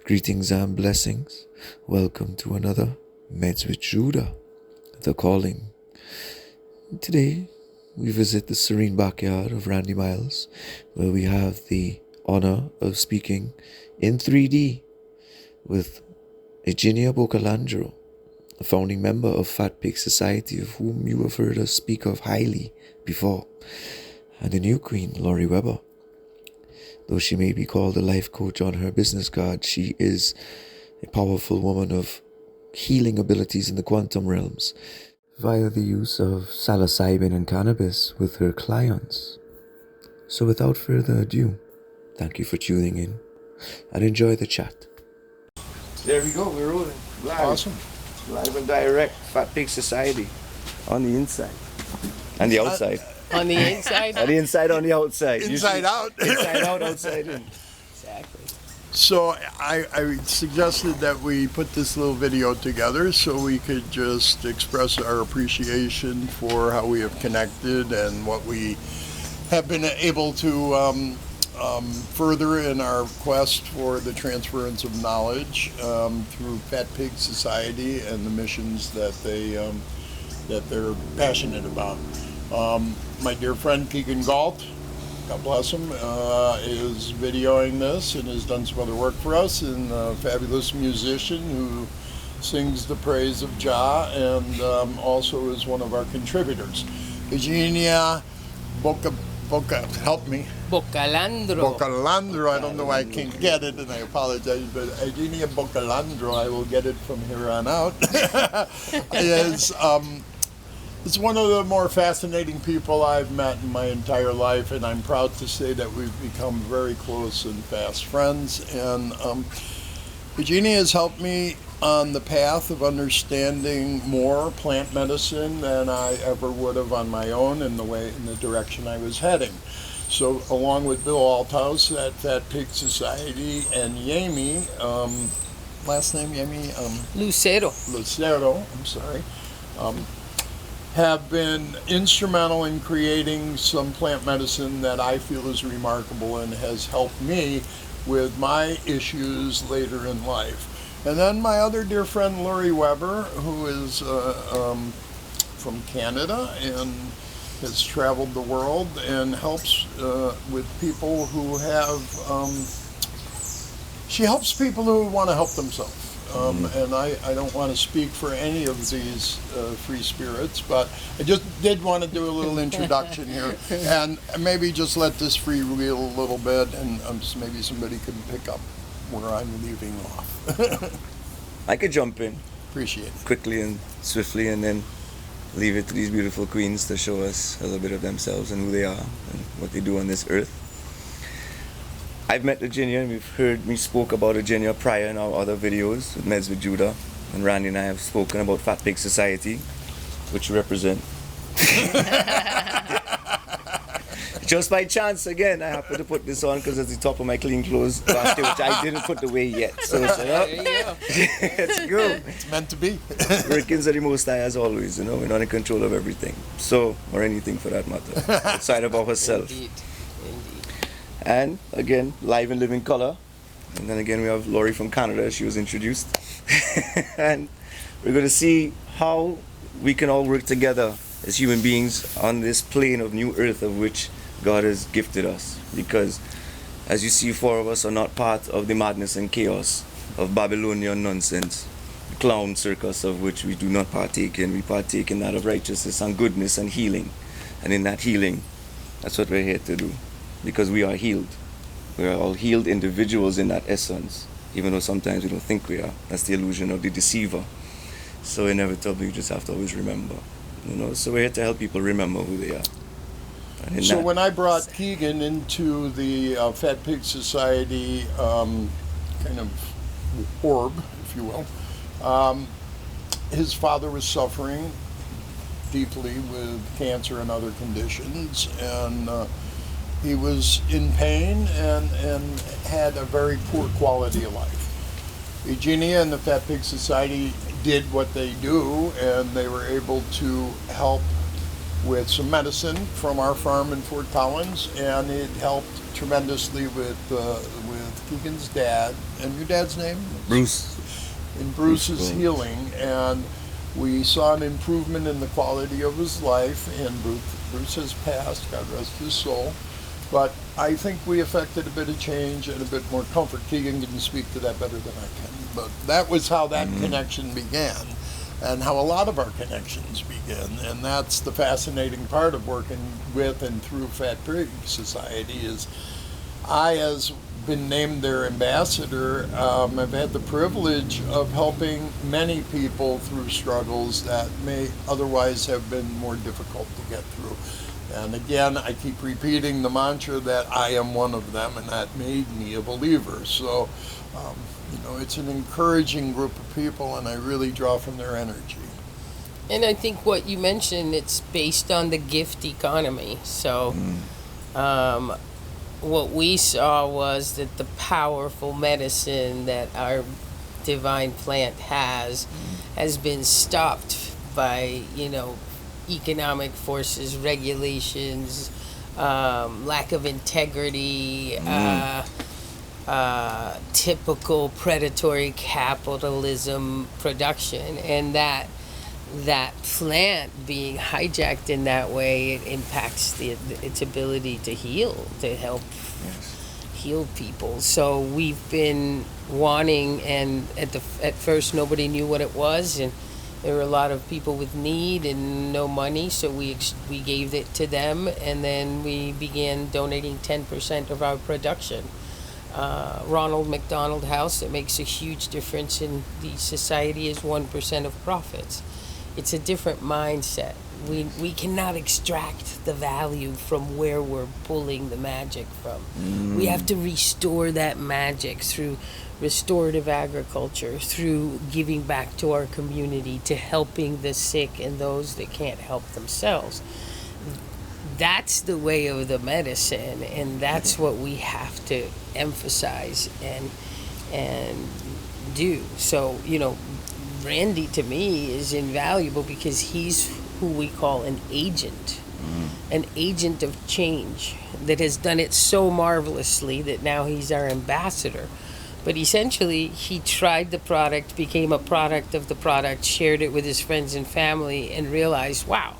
Greetings and blessings. Welcome to another Medz with JudaH, The Calling. Today, we visit the serene backyard of Randy Miles, where we have the honor of speaking in 3D with Iginia Boccalandro, a founding member of Fat Pig Society, of whom you have heard us speak of highly before, and the new queen, Lori Weber. Though she may be called a life coach on her business card, she is a powerful woman of healing abilities in the quantum realms via the use of psilocybin and cannabis with her clients. So without further ado, thank you for tuning in and enjoy the chat. There we go, we're rolling. Live. Awesome. Live and direct, Fat Pig Society. On the inside. And the outside. On the inside? On the inside, on the outside. Inside out. Inside out, outside in. Exactly. So I suggested that we put this little video together so we could just express our appreciation for how we have connected and what we have been able to further in our quest for the transference of knowledge through Fat Pig Society and the missions that they're passionate about. My dear friend Keegan Galt, God bless him, is videoing this and has done some other work for us, and a fabulous musician who sings the praise of Jah and also is one of our contributors. Iginia help me. Boccalandro. I don't know why I can't get it, and I apologize, but Iginia Boccalandro, I will get it from here on out, is one of the more fascinating people I've met in my entire life, and I'm proud to say that we've become very close and fast friends. And Iginia has helped me on the path of understanding more plant medicine than I ever would have on my own in the direction I was heading. So along with Bill Althouse at Fat Pig Society and Yami, last name Yami? Lucero, I'm sorry. Have been instrumental in creating some plant medicine that I feel is remarkable and has helped me with my issues later in life. And then my other dear friend Lori Weber, who is from Canada and has traveled the world and helps with people who have, she helps people who want to help themselves. And I don't want to speak for any of these free spirits, but I just did want to do a little introduction here and maybe just let this freewheel a little bit, and just maybe somebody could pick up where I'm leaving off. I could jump in. Appreciate it. Quickly and swiftly, and then leave it to these beautiful queens to show us a little bit of themselves and who they are and what they do on this earth. I've met Iginia, and we've heard me spoke about Iginia prior in our other videos with Medz with JudaH, and Randy and I have spoken about Fat Pig Society, which you represent. Just by chance, again, I happened to put this on because it's the top of my clean clothes last year, which I didn't put away yet. So it's like, There you go. let's go. It's meant to be. Workings are the most high as always, you know, we're not in control of everything. So, or anything for that matter, outside of ourselves. Indeed. And again, live in living color. And then again, we have Lori from Canada. She was introduced. And we're going to see how we can all work together as human beings on this plane of new earth of which God has gifted us. Because, as you see, four of us are not part of the madness and chaos of Babylonian nonsense, the clown circus of which we do not partake in. We partake in that of righteousness and goodness and healing. And in that healing, that's what we're here to do. Because we are healed. We are all healed individuals in that essence, even though sometimes we don't think we are. That's the illusion of the deceiver. So inevitably, you just have to always remember. You know, so we're here to help people remember who they are. So when I brought Keegan into the Fat Pig Society kind of orb, if you will, his father was suffering deeply with cancer and other conditions, and he was in pain and had a very poor quality of life. Iginia and the Fat Pig Society did what they do, and they were able to help with some medicine from our farm in Fort Collins, and it helped tremendously with Keegan's dad. And your dad's name? Bruce. In Bruce's Bruce. healing, and we saw an improvement in the quality of his life, and Bruce has passed, God rest his soul. But I think we affected a bit of change and a bit more comfort. Keegan can speak to that better than I can. But that was how that connection began, and how a lot of our connections begin. And that's the fascinating part of working with and through Fat Pig Society is I, as been named their ambassador, I've had the privilege of helping many people through struggles that may otherwise have been more difficult to get through. And again, I keep repeating the mantra that I am one of them, and that made me a believer. So, it's an encouraging group of people, and I really draw from their energy. And I think what you mentioned, it's based on the gift economy. So, what we saw was that the powerful medicine that our divine plant has been stopped by, economic forces, regulations, lack of integrity, typical predatory capitalism production, and that plant being hijacked in that way, it impacts its ability to heal, to help heal people. So we've been wanting, and at first nobody knew what it was, and there were a lot of people with need and no money, so we gave it to them, and then we began donating 10% of our production. Ronald McDonald House, it makes a huge difference in the society, is 1% of profits. It's a different mindset. We cannot extract the value from where we're pulling the magic from. We have to restore that magic through restorative agriculture, through giving back to our community, to helping the sick and those that can't help themselves. That's the way of the medicine, and that's what we have to emphasize and do. So, Randy, to me, is invaluable because he's who we call an agent of change that has done it so marvelously that now he's our ambassador. But essentially, he tried the product, became a product of the product, shared it with his friends and family, and realized, wow,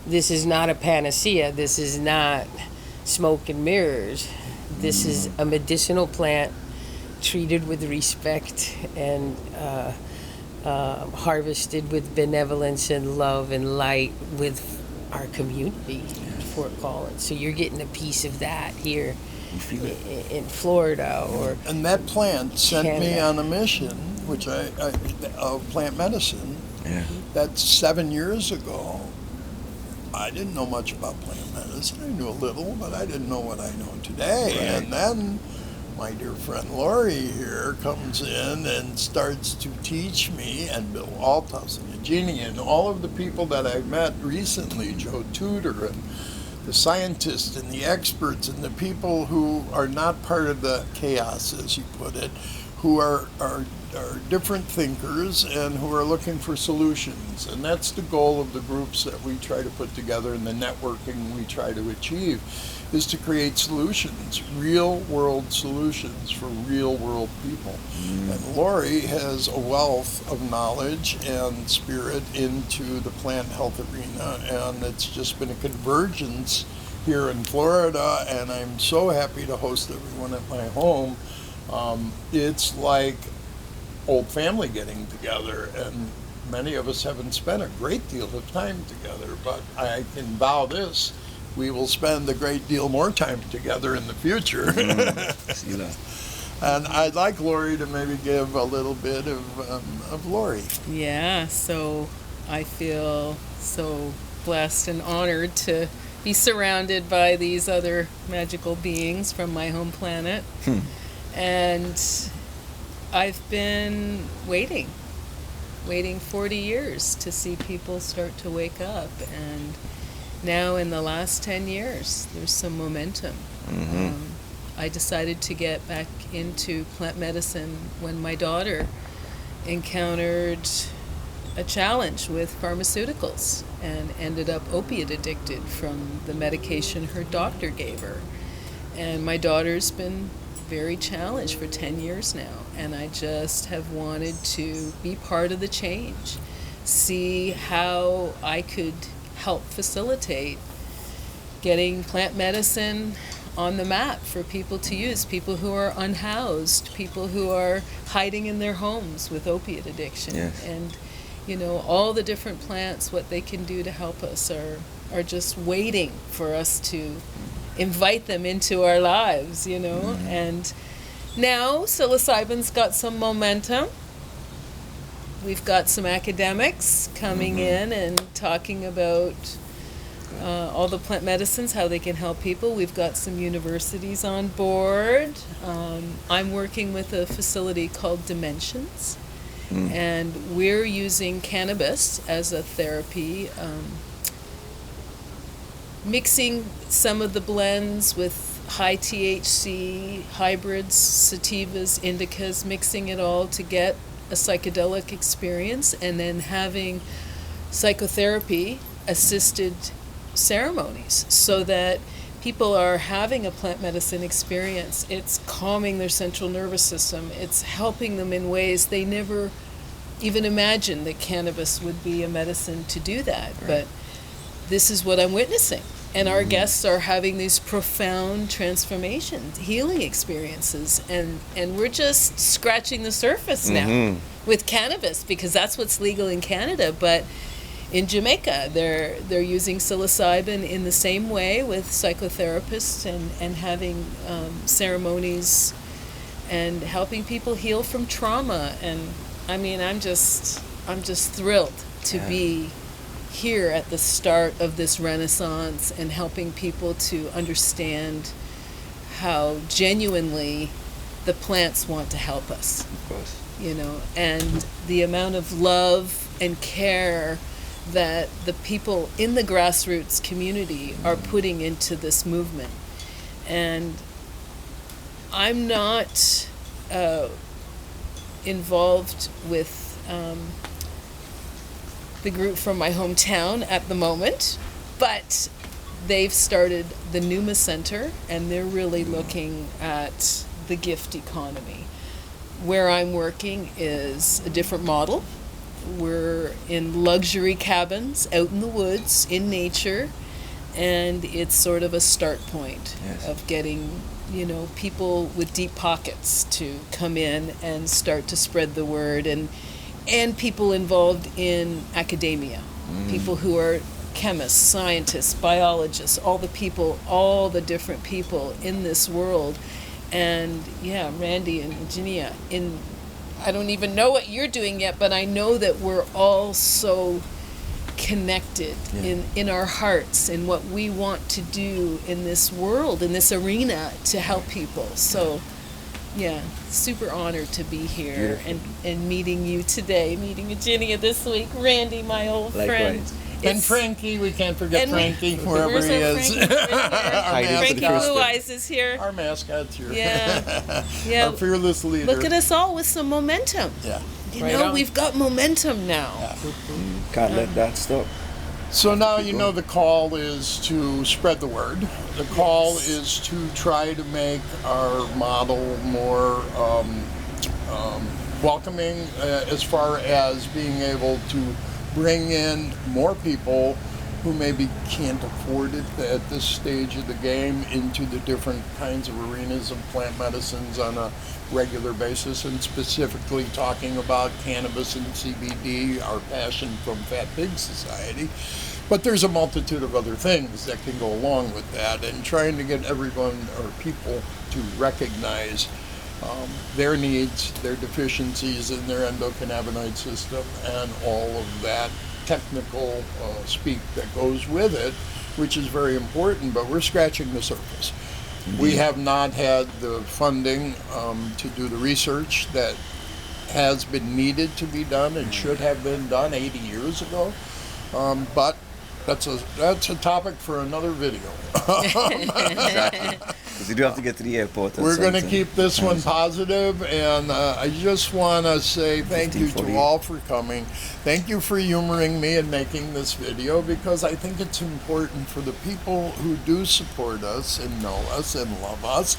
this is not a panacea. This is not smoke and mirrors. This is a medicinal plant treated with respect and harvested with benevolence and love and light with our community, Fort Collins. So you're getting a piece of that here in Florida or and that plant sent Canada. me on a mission, which of plant medicine. Yeah. That's 7 years ago. I didn't know much about plant medicine. I knew a little, but I didn't know what I know today. Right. And then my dear friend Lori here comes in and starts to teach me, and Bill Altos and Iginia and all of the people that I've met recently, Joe Tudor and the scientists and the experts and the people who are not part of the chaos, as you put it, who are different thinkers and who are looking for solutions. And that's the goal of the groups that we try to put together and the networking we try to achieve, is to create solutions, real world solutions for real world people. And Lori has a wealth of knowledge and spirit into the plant health arena, and it's just been a convergence here in Florida, and I'm so happy to host everyone at my home. It's like old family getting together, and many of us haven't spent a great deal of time together, but I can vow this: we will spend a great deal more time together in the future. And I'd like Lori to maybe give a little bit of Lori. Yeah, so I feel so blessed and honored to be surrounded by these other magical beings from my home planet. And I've been waiting 40 years to see people start to wake up. And now in the last 10 years, there's some momentum. I decided to get back into plant medicine when my daughter encountered a challenge with pharmaceuticals and ended up opiate addicted from the medication her doctor gave her. And my daughter's been very challenged for 10 years now, and I just have wanted to be part of the change, see how I could help facilitate getting plant medicine on the map for people to use, people who are unhoused, people who are hiding in their homes with opiate addiction. Yes. And, you know, all the different plants, what they can do to help us are just waiting for us to invite them into our lives, you know. Mm-hmm. And now psilocybin's got some momentum. We've got some academics coming in and talking about all the plant medicines, how they can help people. We've got some universities on board. I'm working with a facility called Dimensions, and we're using cannabis as a therapy, mixing some of the blends with high THC, hybrids, sativas, indicas, mixing it all to get a psychedelic experience, and then having psychotherapy assisted ceremonies so that people are having a plant medicine experience. It's calming their central nervous system. It's helping them in ways they never even imagined that cannabis would be a medicine to do that. Right. But this is what I'm witnessing. And our guests are having these profound transformations, healing experiences, and we're just scratching the surface now with cannabis, because that's what's legal in Canada. But in Jamaica, they're using psilocybin in the same way with psychotherapists and having ceremonies and helping people heal from trauma. And I mean, I'm just thrilled to be here at the start of this renaissance and helping people to understand how genuinely the plants want to help us. Of course. You know, and the amount of love and care that the people in the grassroots community are putting into this movement. And I'm not involved with the group from my hometown at the moment, but they've started the Numa Center, and they're really looking at the gift economy. Where I'm working is a different model. We're in luxury cabins out in the woods, in nature, and it's sort of a start point of getting, you know, people with deep pockets to come in and start to spread the word, and people involved in academia, people who are chemists, scientists, biologists, all the different people in this world. And Randy and Iginia, I don't even know what you're doing yet, but I know that we're all so connected in our hearts in what we want to do in this world, in this arena, to help people. So super honored to be here and meeting you today, meeting Iginia this week, Randy, my old friend. And Frankie, we can't forget Frankie, wherever he is. Frankie Blue Eyes is here. Our mascot's here. Yeah. Our fearless leader. Look at us all with some momentum. Yeah. You know, we've got momentum now. Can't let that stop. So now you know the call is to spread the word. The call is to try to make our model more welcoming as far as being able to bring in more people who maybe can't afford it at this stage of the game into the different kinds of arenas of plant medicines on a regular basis, and specifically talking about cannabis and CBD, our passion from Fat Pig Society. But there's a multitude of other things that can go along with that, and trying to get everyone or people to recognize their needs, their deficiencies in their endocannabinoid system, and all of that technical speak that goes with it, which is very important, but we're scratching the surface. We have not had the funding to do the research that has been needed to be done and should have been done 80 years ago, but that's a topic for another video. Because you do have to get to the airport. We're going to keep this one positive, and I just want to say thank you to 1548. all for coming. Thank you for humoring me and making this video, because I think it's important for the people who do support us and know us and love us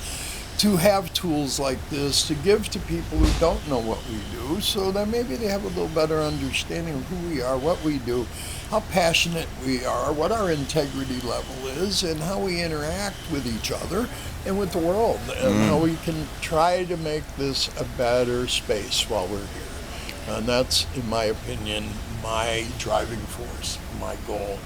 to have tools like this to give to people who don't know what we do, so that maybe they have a little better understanding of who we are, what we do, how passionate we are, what our integrity level is, and how we interact with each other and with the world, and how we can try to make this a better space while we're here. And that's, in my opinion, my driving force. My goal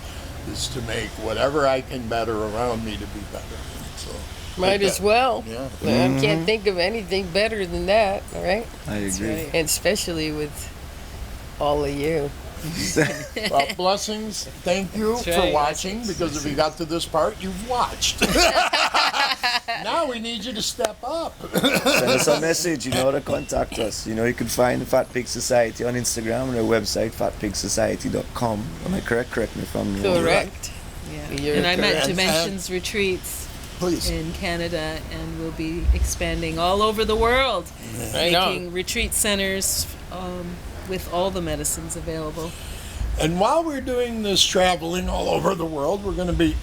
is to make whatever I can better around me to be better. So Might as well. Yeah. I can't think of anything better than that, all right? I agree. right. And especially with all of you. Well, blessings. Thank you That's for right. watching, because if you got to this part, you've watched. Now we need you to step up. Send us a message. You know how to contact us. You know you can find the Fat Pig Society on Instagram and our website, fatpigsociety.com. Am I correct? Correct me if I'm wrong. Correct. Yeah. You're And I'm at correct. Dimensions Retreats Please. in Canada, and we'll be expanding all over the world, Right on. making retreat centers with all the medicines available. And while we're doing this traveling all over the world, we're going to be,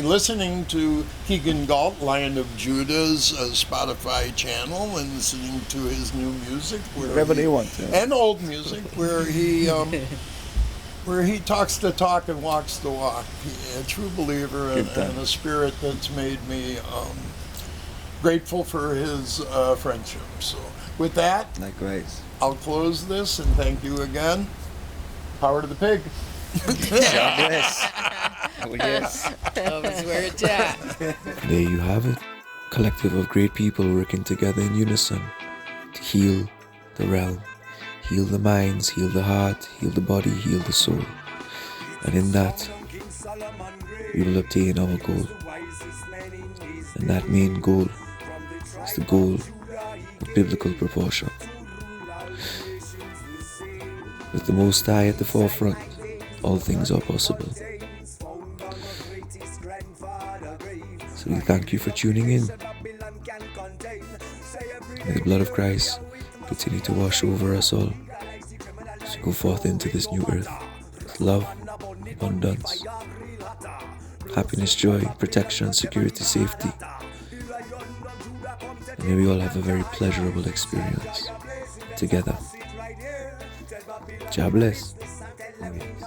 listening to Keegan Galt, Lion of Judah's Spotify channel, and listening to his new music, Whatever they want. Yeah. and old music, where he talks the talk and walks the walk. A true believer Good time. and a spirit that's made me grateful for his friendship. So with that, Likewise. I'll close this and thank you again. Power to the pig. God bless. Oh, yes. Love is where it's at. There you have it. Collective of great people working together in unison to heal the realm, heal the minds, heal the heart, heal the body, heal the soul. And in that, we will obtain our goal. And that main goal is the goal of biblical proportion. With the Most High at the forefront, all things are possible. So we thank you for tuning in. May the blood of Christ continue to wash over us all as we go forth into this new earth with love, abundance, happiness, joy, protection, security, safety. And may we all have a very pleasurable experience together. God bless. Oh, yes.